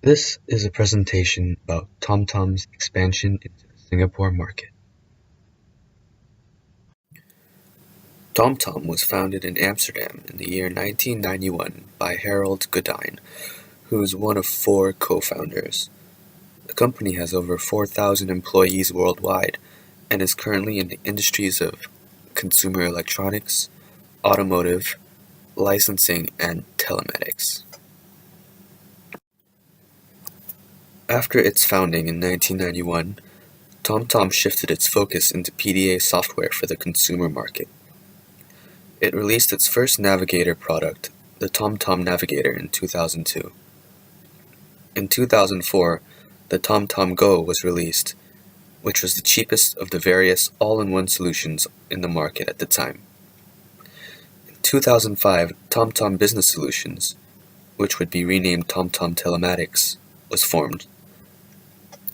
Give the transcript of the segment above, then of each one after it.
This is a presentation about TomTom's expansion into the Singapore market. TomTom was founded in Amsterdam in the year 1991 by Harold Goddijn, who is one of 4 co-founders. The company has over 4,000 employees worldwide and is currently in the industries of consumer electronics, automotive, licensing, and telematics. After its founding in 1991, TomTom shifted its focus into PDA software for the consumer market. It released its first navigator product, the TomTom Navigator, in 2002. In 2004, the TomTom Go was released, which was the cheapest of the various all-in-one solutions in the market at the time. In 2005, TomTom Business Solutions, which would be renamed TomTom Telematics, was formed.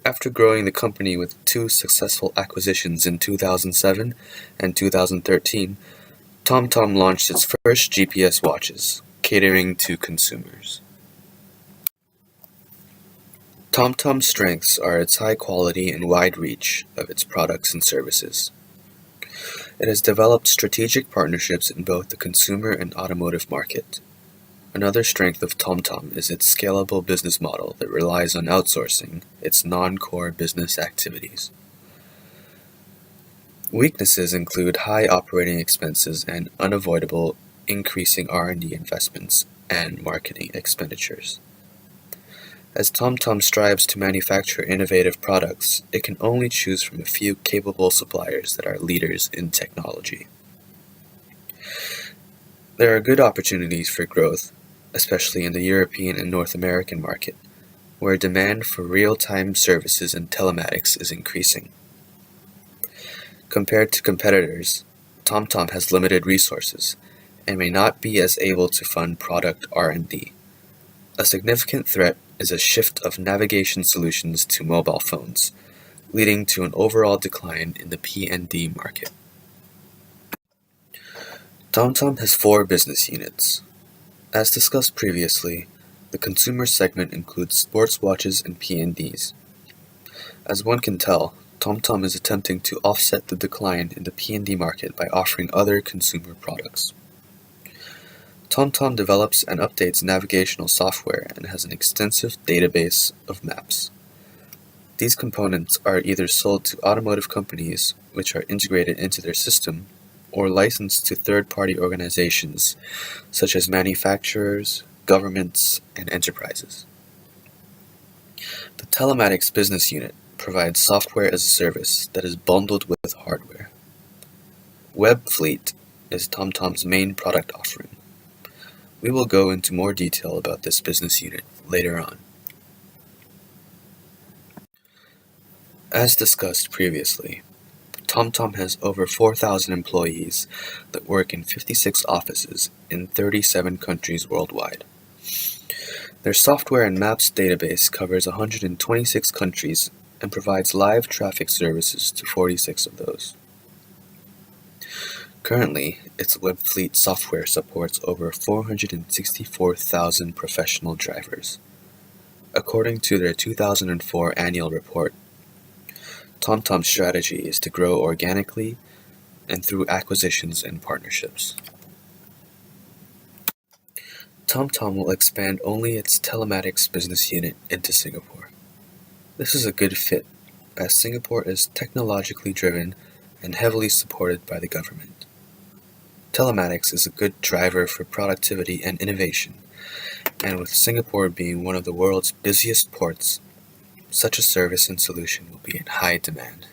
After growing the company with 2 successful acquisitions in 2007 and 2013, TomTom launched its first GPS watches, catering to consumers. TomTom's strengths are its high quality and wide reach of its products and services. It has developed strategic partnerships in both the consumer and automotive market. Another strength of TomTom is its scalable business model that relies on outsourcing its non-core business activities. Weaknesses include high operating expenses and unavoidable increasing R&D investments and marketing expenditures. As TomTom strives to manufacture innovative products, it can only choose from a few capable suppliers that are leaders in technology. There are good opportunities for growth, especially in the European and North American market, where demand for real-time services and telematics is increasing. Compared to competitors, TomTom has limited resources and may not be as able to fund product R&D. A significant threat is a shift of navigation solutions to mobile phones, leading to an overall decline in the PND market. TomTom has 4 business units. As discussed previously, the consumer segment includes sports watches and PNDs. As one can tell, TomTom is attempting to offset the decline in the PND market by offering other consumer products. TomTom develops and updates navigational software and has an extensive database of maps. These components are either sold to automotive companies, which are integrated into their system, or licensed to third-party organizations, such as manufacturers, governments, and enterprises. The Telematics business unit provides software as a service that is bundled with hardware. WebFleet is TomTom's main product offering. We will go into more detail about this business unit later on. As discussed previously, TomTom has over 4,000 employees that work in 56 offices in 37 countries worldwide. Their software and maps database covers 126 countries and provides live traffic services to 46 of those. Currently, its WebFleet software supports over 464,000 professional drivers. According to their 2004 annual report, TomTom's strategy is to grow organically and through acquisitions and partnerships. TomTom will expand only its telematics business unit into Singapore. This is a good fit, as Singapore is technologically driven and heavily supported by the government. Telematics is a good driver for productivity and innovation, and with Singapore being one of the world's busiest ports, such a service and solution will be in high demand.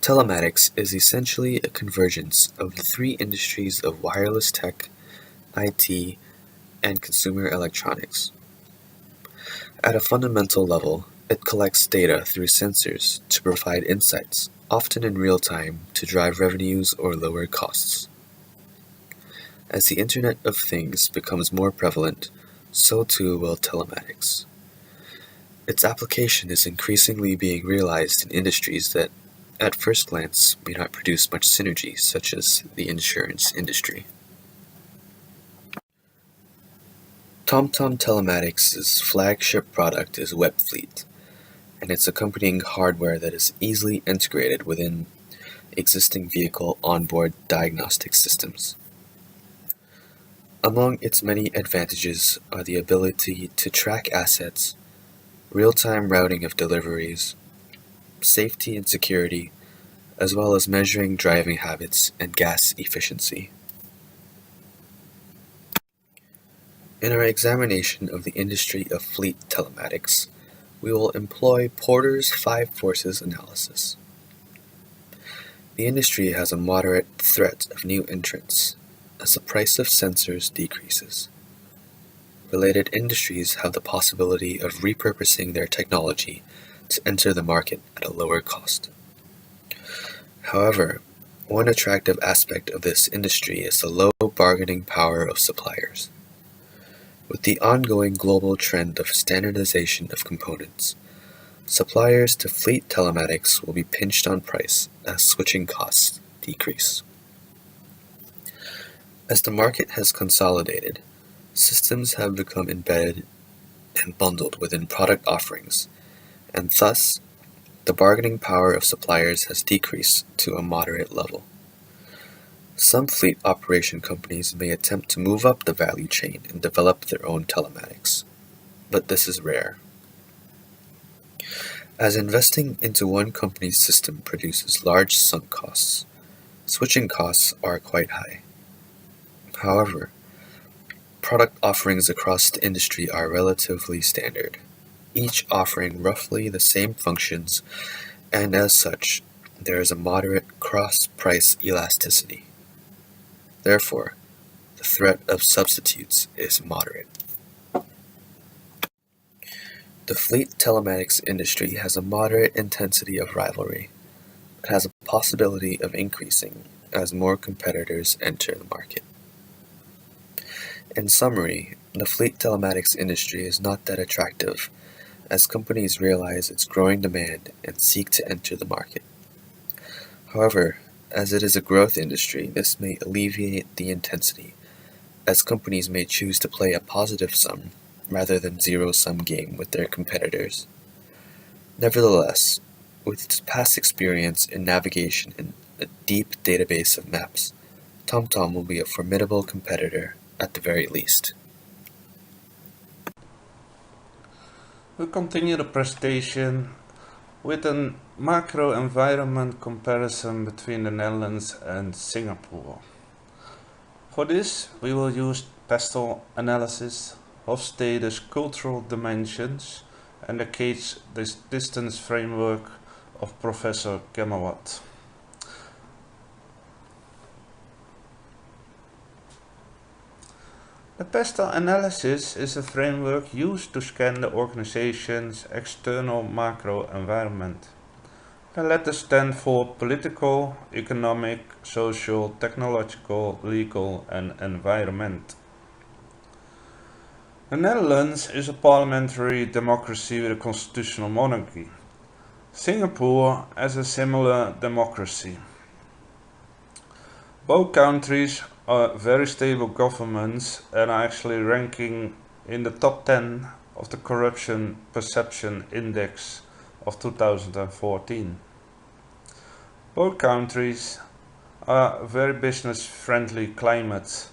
Telematics is essentially a convergence of the 3 industries of wireless tech, IT, and consumer electronics. At a fundamental level, it collects data through sensors to provide insights, often in real time, to drive revenues or lower costs. As the Internet of Things becomes more prevalent, so too will telematics. Its application is increasingly being realized in industries that, at first glance, may not produce much synergy, such as the insurance industry. TomTom Telematics' flagship product is WebFleet, and its accompanying hardware that is easily integrated within existing vehicle onboard diagnostic systems. Among its many advantages are the ability to track assets, real-time routing of deliveries, safety and security, as well as measuring driving habits and gas efficiency. In our examination of the industry of fleet telematics, we will employ Porter's 5 forces analysis. The industry has a moderate threat of new entrants as the price of sensors decreases. Related industries have the possibility of repurposing their technology to enter the market at a lower cost. However, one attractive aspect of this industry is the low bargaining power of suppliers. With the ongoing global trend of standardization of components, suppliers to fleet telematics will be pinched on price as switching costs decrease. As the market has consolidated, systems have become embedded and bundled within product offerings, and thus, the bargaining power of suppliers has decreased to a moderate level. Some fleet operation companies may attempt to move up the value chain and develop their own telematics, but this is rare. As investing into one company's system produces large sunk costs, switching costs are quite high. However, product offerings across the industry are relatively standard, each offering roughly the same functions, and as such, there is a moderate cross-price elasticity. Therefore, the threat of substitutes is moderate. The fleet telematics industry has a moderate intensity of rivalry, but has a possibility of increasing as more competitors enter the market. In summary, the fleet telematics industry is not that attractive as companies realize its growing demand and seek to enter the market. However, as it is a growth industry, this may alleviate the intensity, as companies may choose to play a positive sum rather than zero-sum game with their competitors. Nevertheless, with its past experience in navigation and a deep database of maps, TomTom will be a formidable competitor at the very least. We continue the presentation with a macro environment comparison between the Netherlands and Singapore. For this, we will use pestle analysis, Hofstede's cultural dimensions, and the case distance framework of Professor Gemawat. The pestle analysis is a framework used to scan the organization's external macro environment. The letters stand for political, economic, social, technological, legal, and environment. The Netherlands is a parliamentary democracy with a constitutional monarchy. Singapore has a similar democracy. Both countries are very stable governments and are actually ranking in the top 10 of the Corruption Perception Index of 2014. Both countries are very business-friendly climates.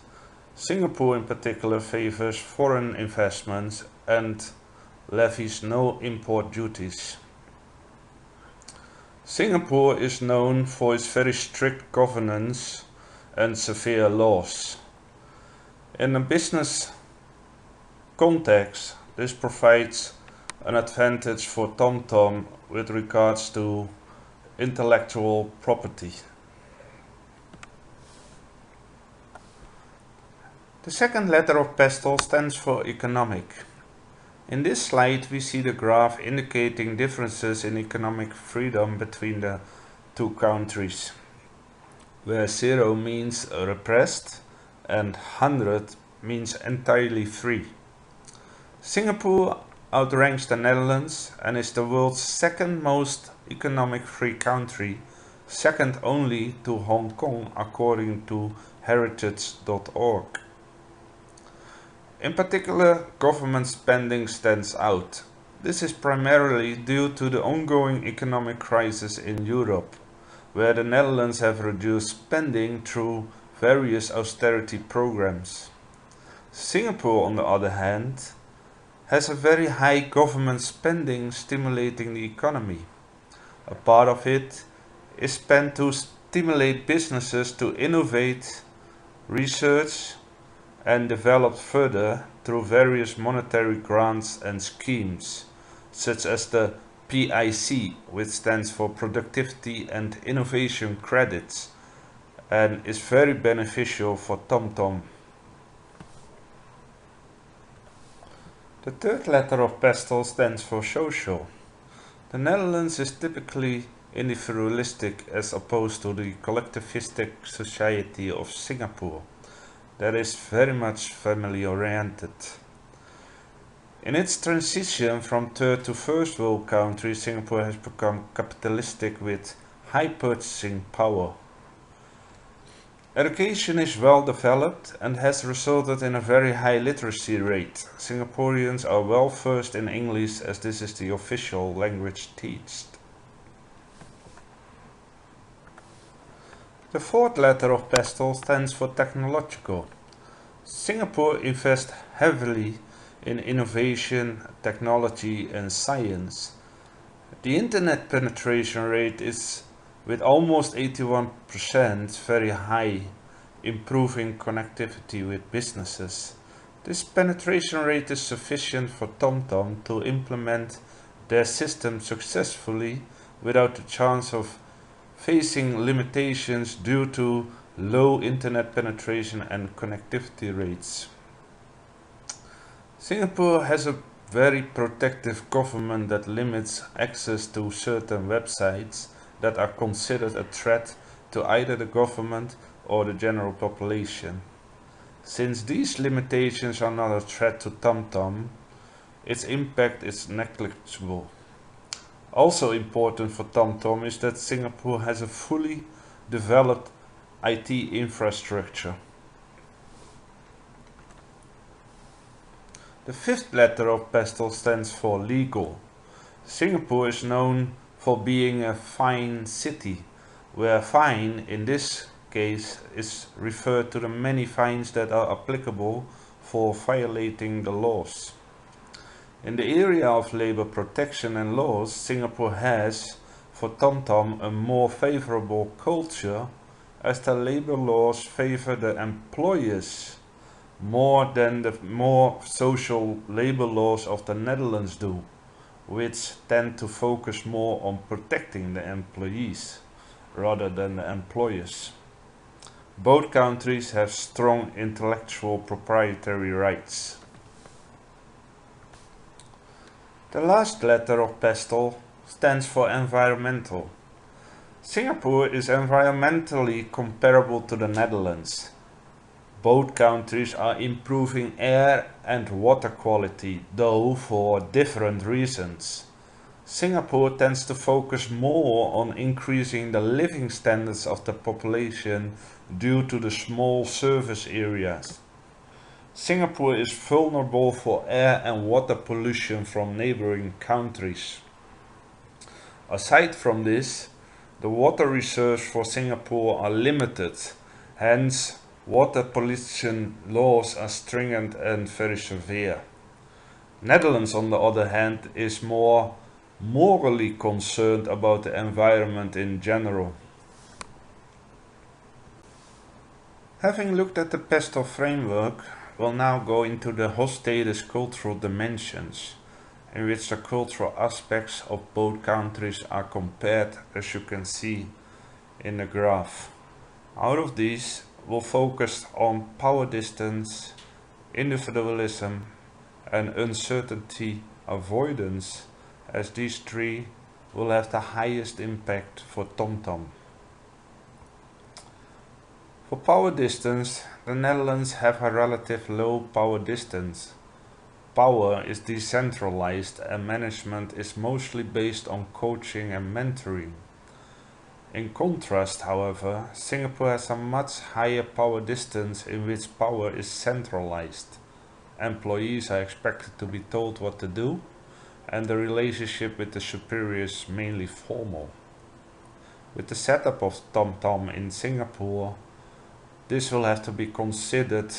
Singapore in particular favors foreign investments and levies no import duties. Singapore is known for its very strict governance and severe laws. In a business context, this provides an advantage for TomTom with regards to intellectual property. The second letter of pestle stands for economic. In this slide we see the graph indicating differences in economic freedom between the two countries, where 0 means repressed and 100 means entirely free. Singapore outranks the Netherlands and is the world's second most economic free country, second only to Hong Kong according to heritage.org. In particular, government spending stands out. This is primarily due to the ongoing economic crisis in Europe, where the Netherlands have reduced spending through various austerity programs. Singapore, on the other hand, has a very high government spending stimulating the economy. A part of it is spent to stimulate businesses to innovate, research, and develop further through various monetary grants and schemes, such as the PIC, which stands for Productivity and Innovation Credits, and is very beneficial for TomTom. The third letter of PESTEL stands for social. The Netherlands is typically individualistic as opposed to the collectivistic society of Singapore that is very much family oriented. In its transition from third to first world country, Singapore has become capitalistic with high purchasing power. Education is well developed and has resulted in a very high literacy rate. Singaporeans are well versed in English as this is the official language taught. The fourth letter of PESTEL stands for technological. Singapore invests heavily in innovation, technology and science. The internet penetration rate is with almost 81% very high, improving connectivity with businesses. This penetration rate is sufficient for TomTom to implement their system successfully without the chance of facing limitations due to low internet penetration and connectivity rates. Singapore has a very protective government that limits access to certain websites that are considered a threat to either the government or the general population. Since these limitations are not a threat to TomTom, its impact is negligible. Also important for TomTom is that Singapore has a fully developed IT infrastructure. The fifth letter of PESTEL stands for legal. Singapore is known for being a fine city, where fine in this case is referred to the many fines that are applicable for violating the laws. In the area of labor protection and laws, Singapore has, for TomTom, a more favorable culture as the labor laws favor the employers more than the more social labor laws of the Netherlands do, which tend to focus more on protecting the employees rather than the employers. Both countries have strong intellectual proprietary rights. The last letter of PESTEL stands for environmental. Singapore is environmentally comparable to the Netherlands. Both countries are improving air and water quality, though for different reasons. Singapore tends to focus more on increasing the living standards of the population due to the small service areas. Singapore is vulnerable for air and water pollution from neighboring countries. Aside from this, the water reserves for Singapore are limited, hence water pollution laws are stringent and very severe. Netherlands, on the other hand, is more morally concerned about the environment in general. Having looked at the PESTEL framework, we'll now go into the Hofstede's cultural dimensions, in which the cultural aspects of both countries are compared, as you can see in the graph. Out of these, we'll focus on power distance, individualism, and uncertainty avoidance, as these three will have the highest impact for TomTom. For power distance, the Netherlands have a relative low power distance. Power is decentralized and management is mostly based on coaching and mentoring. In contrast, however, Singapore has a much higher power distance in which power is centralized employees are expected to be told what to do, and the relationship with the superior is mainly formal. With the setup of TomTom in Singapore, this will have to be considered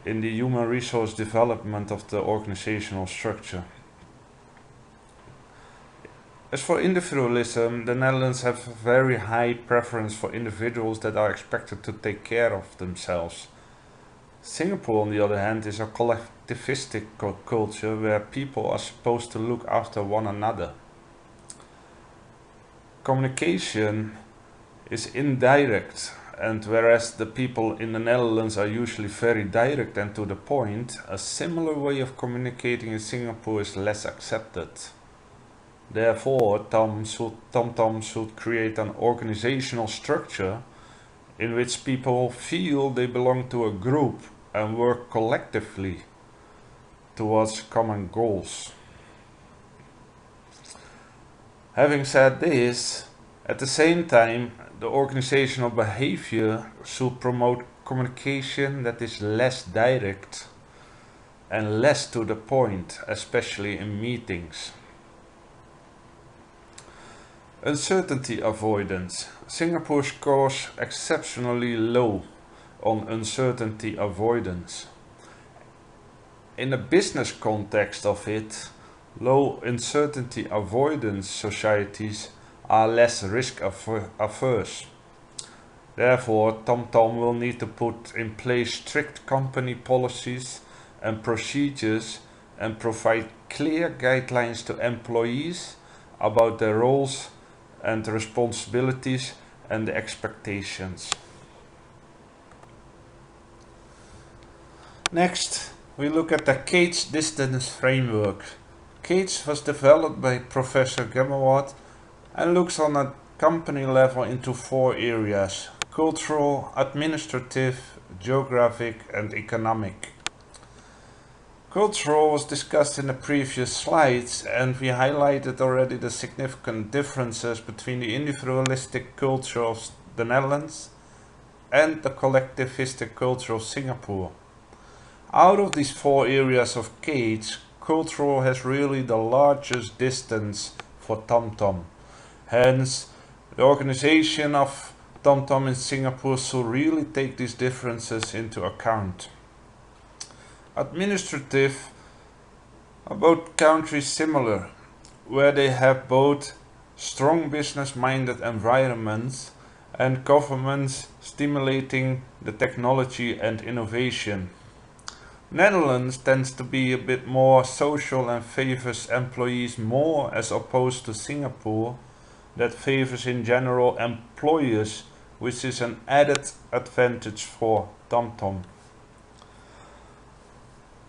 in the human resource development of the organizational structure. As for individualism, the Netherlands have a very high preference for individuals that are expected to take care of themselves. Singapore, on the other hand, is a collectivistic culture where people are supposed to look after one another. Communication is indirect, and whereas the people in the Netherlands are usually very direct and to the point, a similar way of communicating in Singapore is less accepted. Therefore, TomTom should create an organizational structure in which people feel they belong to a group and work collectively towards common goals. Having said this, at the same time, the organizational behavior should promote communication that is less direct and less to the point, especially in meetings. Uncertainty avoidance. Singapore scores exceptionally low on uncertainty avoidance. In the business context of it, low uncertainty avoidance societies are less risk averse. Therefore, TomTom will need to put in place strict company policies and procedures and provide clear guidelines to employees about their roles and responsibilities and the expectations. Next, we look at the CAGE distance framework. CAGE was developed by Professor Gemmelwart and looks on a company level into 4 areas: cultural, administrative, geographic and economic. Cultural was discussed in the previous slides, and we highlighted already the significant differences between the individualistic culture of the Netherlands and the collectivistic culture of Singapore. Out of these 4 areas of CAGE, cultural has really the largest distance for TomTom. Hence, the organization of TomTom in Singapore should really take these differences into account. Administrative are both countries similar, where they have both strong business-minded environments and governments stimulating the technology and innovation. Netherlands tends to be a bit more social and favors employees more, as opposed to Singapore that favors in general employers, which is an added advantage for TomTom.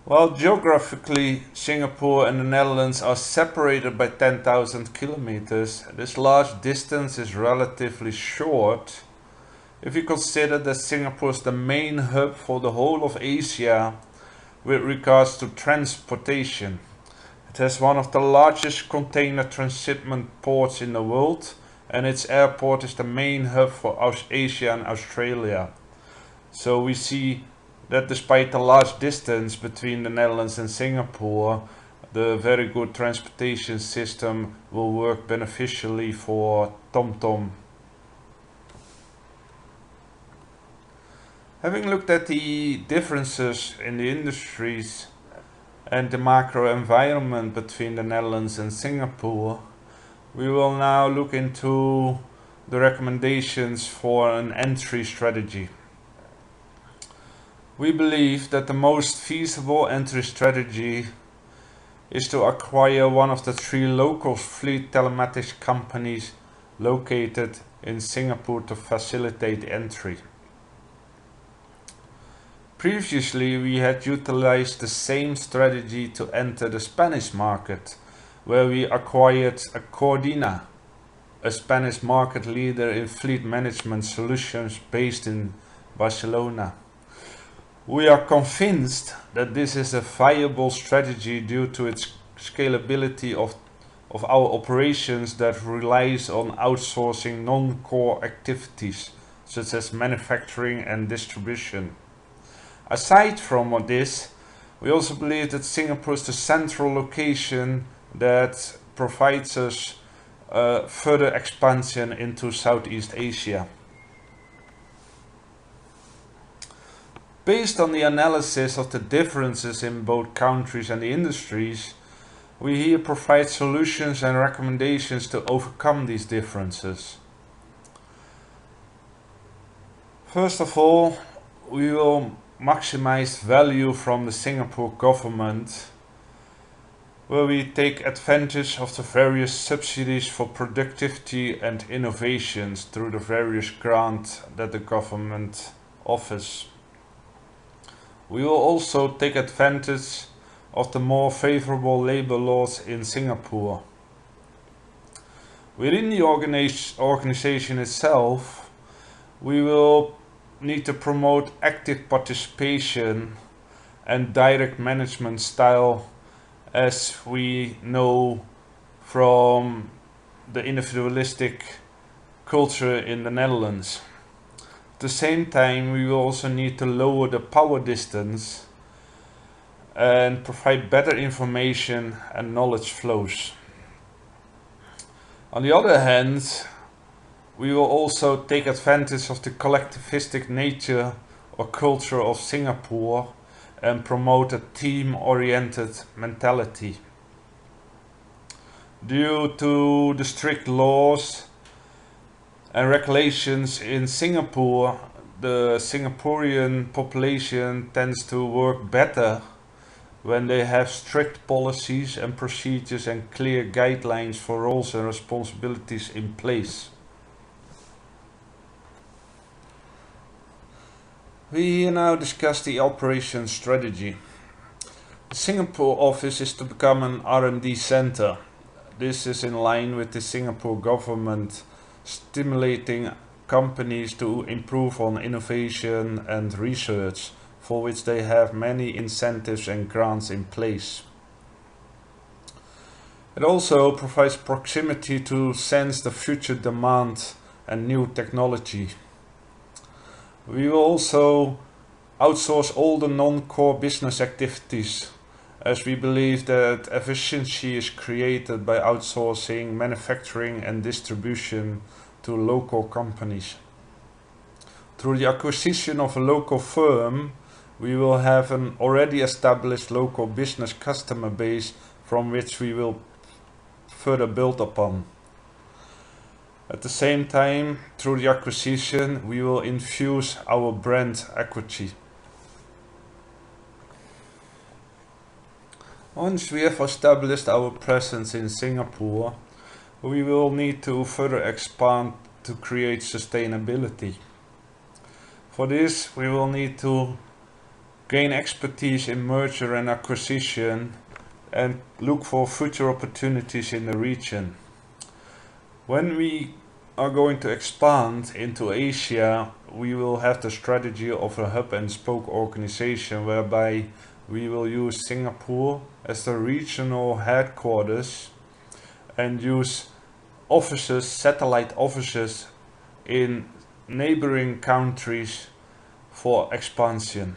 While geographically Singapore and the Netherlands are separated by 10,000 kilometers, this large distance is relatively short if you consider that Singapore is the main hub for the whole of Asia with regards to transportation. It has one of the largest container transshipment ports in the world, and its airport is the main hub for Asia and Australia. So we see that despite the large distance between the Netherlands and Singapore, the very good transportation system will work beneficially for TomTom. Having looked at the differences in the industries and the macro environment between the Netherlands and Singapore, we will now look into the recommendations for an entry strategy. We believe that the most feasible entry strategy is to acquire one of the 3 local fleet telematics companies located in Singapore to facilitate entry. Previously, we had utilized the same strategy to enter the Spanish market, where we acquired Coordina, a Spanish market leader in fleet management solutions based in Barcelona. We are convinced that this is a viable strategy due to its scalability of our operations that relies on outsourcing non-core activities such as manufacturing and distribution. Aside from this, We also believe that Singapore is the central location that provides us further expansion into Southeast Asia. Based on the analysis of the differences in both countries and the industries, we here provide solutions and recommendations to overcome these differences. First of all, we will maximize value from the Singapore government, where we take advantage of the various subsidies for productivity and innovations through the various grants that the government offers. We will also take advantage of the more favorable labor laws in Singapore. Within the organization itself, we will need to promote active participation and direct management style, as we know from the individualistic culture in the Netherlands. At the same time, we will also need to lower the power distance and provide better information and knowledge flows. On the other hand, we will also take advantage of the collectivistic nature or culture of Singapore and promote a team-oriented mentality. Due to the strict laws and regulations in Singapore, the Singaporean population tends to work better when they have strict policies and procedures and clear guidelines for roles and responsibilities in place. We now discuss the operation strategy. The Singapore office is to become an R&D center. This is in line with the Singapore government stimulating companies to improve on innovation and research, for which they have many incentives and grants in place. It also provides proximity to sense the future demand and new technology. We will also outsource all the non-core business activities, as we believe that efficiency is created by outsourcing manufacturing and distribution to local companies. Through the acquisition of a local firm, we will have an already established local business customer base from which we will further build upon. At the same time, through the acquisition, we will infuse our brand equity. Once we have established our presence in Singapore, we will need to further expand to create sustainability. For this, we will need to gain expertise in merger and acquisition and look for future opportunities in the region. When we are going to expand into Asia, we will have the strategy of a hub and spoke organization, whereby we will use Singapore as the regional headquarters and use offices, satellite offices in neighboring countries for expansion.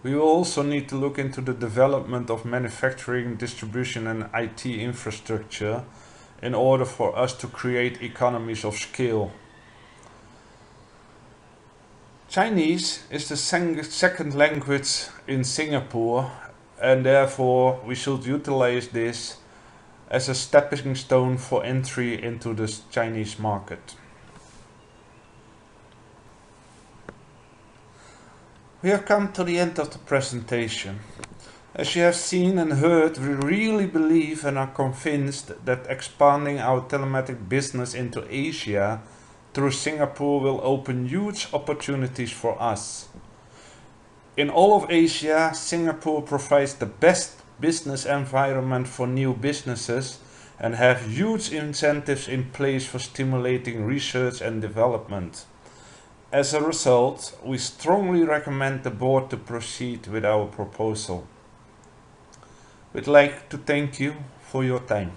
We will also need to look into the development of manufacturing, distribution and IT infrastructure in order for us to create economies of scale. Chinese is the second language in Singapore, and therefore we should utilize this as a stepping stone for entry into the Chinese market. We have come to the end of the presentation. As you have seen and heard, we really believe and are convinced that expanding our telematic business into Asia through Singapore will open huge opportunities for us. In all of Asia, Singapore provides the best business environment for new businesses and have huge incentives in place for stimulating research and development. As a result, we strongly recommend the board to proceed with our proposal. We'd like to thank you for your time.